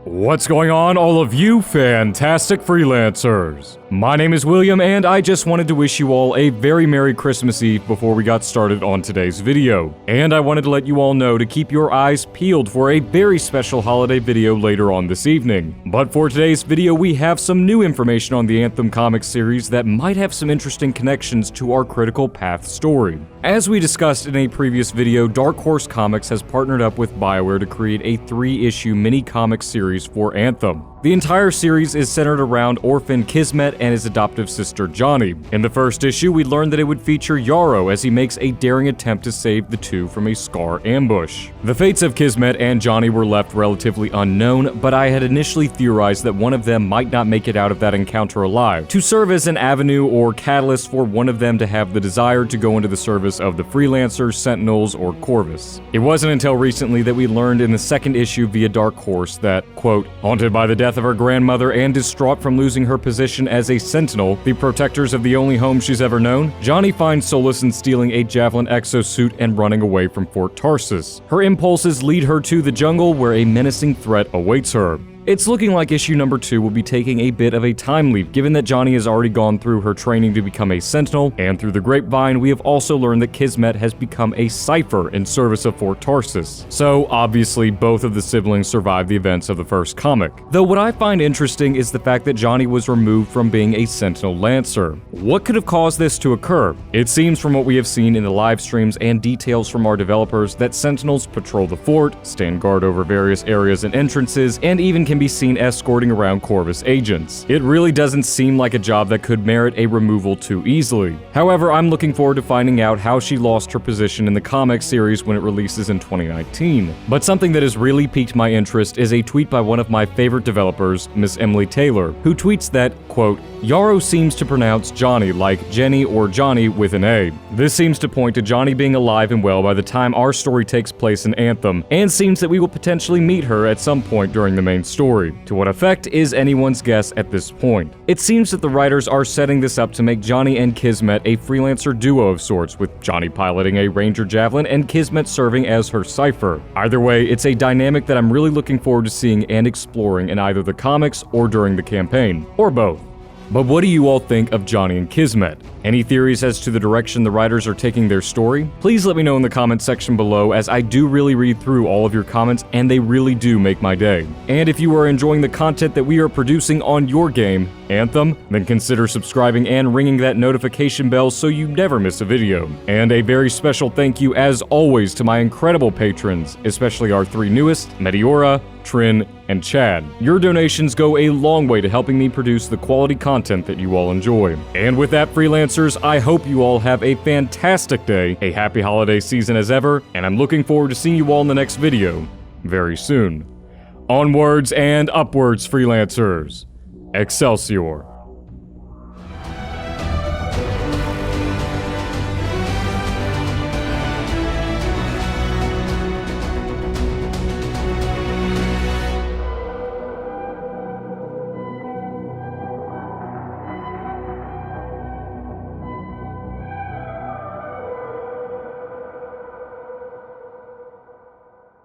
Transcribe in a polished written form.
What's going on, all of you fantastic freelancers? My name is William, and I just wanted to wish you all a very Merry Christmas Eve before we got started on today's video. And I wanted to let you all know to keep your eyes peeled for a very special holiday video later on this evening. But for today's video, we have some new information on the Anthem comic series that might have some interesting connections to our Critical Path story. As we discussed in a previous video, Dark Horse Comics has partnered up with BioWare to create a 3-issue mini-comic series for Anthem. The entire series is centered around orphan Kismet and his adoptive sister Jani. In the first issue, we learned that it would feature Yarrow as he makes a daring attempt to save the two from a Scar ambush. The fates of Kismet and Jani were left relatively unknown, but I had initially theorized that one of them might not make it out of that encounter alive, to serve as an avenue or catalyst for one of them to have the desire to go into the service of the Freelancers, Sentinels, or Corvus. It wasn't until recently that we learned in the second issue via Dark Horse that, quote, haunted by the death of her grandmother and distraught from losing her position as a Sentinel, the protectors of the only home she's ever known, Jani finds solace in stealing a Javelin exosuit and running away from Fort Tarsis. Her impulses lead her to the jungle where a menacing threat awaits her. It's looking like issue number 2 will be taking a bit of a time leap, given that Jani has already gone through her training to become a Sentinel, and through the grapevine we have also learned that Kismet has become a Cypher in service of Fort Tarsis. So obviously both of the siblings survived the events of the first comic. Though what I find interesting is the fact that Jani was removed from being a Sentinel Lancer. What could have caused this to occur? It seems from what we have seen in the live streams and details from our developers that Sentinels patrol the fort, stand guard over various areas and entrances, and even can be seen escorting around Corvus agents. It really doesn't seem like a job that could merit a removal too easily. However, I'm looking forward to finding out how she lost her position in the comic series when it releases in 2019. But something that has really piqued my interest is a tweet by one of my favorite developers, Miss Emily Taylor, who tweets that, quote, Yarrow seems to pronounce Johnny like Jenny or Johnny with an A. This seems to point to Johnny being alive and well by the time our story takes place in Anthem, and seems that we will potentially meet her at some point during the main story. To what effect is anyone's guess at this point. It seems that the writers are setting this up to make Jani and Kismet a freelancer duo of sorts, with Jani piloting a Ranger Javelin and Kismet serving as her Cypher. Either way, it's a dynamic that I'm really looking forward to seeing and exploring in either the comics or during the campaign, or both. But what do you all think of Jani and Kismet? Any theories as to the direction the writers are taking their story? Please let me know in the comments section below, as I do really read through all of your comments and they really do make my day. And if you are enjoying the content that we are producing on your game, Anthem, then consider subscribing and ringing that notification bell so you never miss a video. And a very special thank you as always to my incredible patrons, especially our 3 newest, Meteora, TRIN, and Chad. Your donations go a long way to helping me produce the quality content that you all enjoy. And with that, freelancers, I hope you all have a fantastic day, a happy holiday season as ever, and I'm looking forward to seeing you all in the next video very soon. Onwards and upwards, freelancers. Excelsior.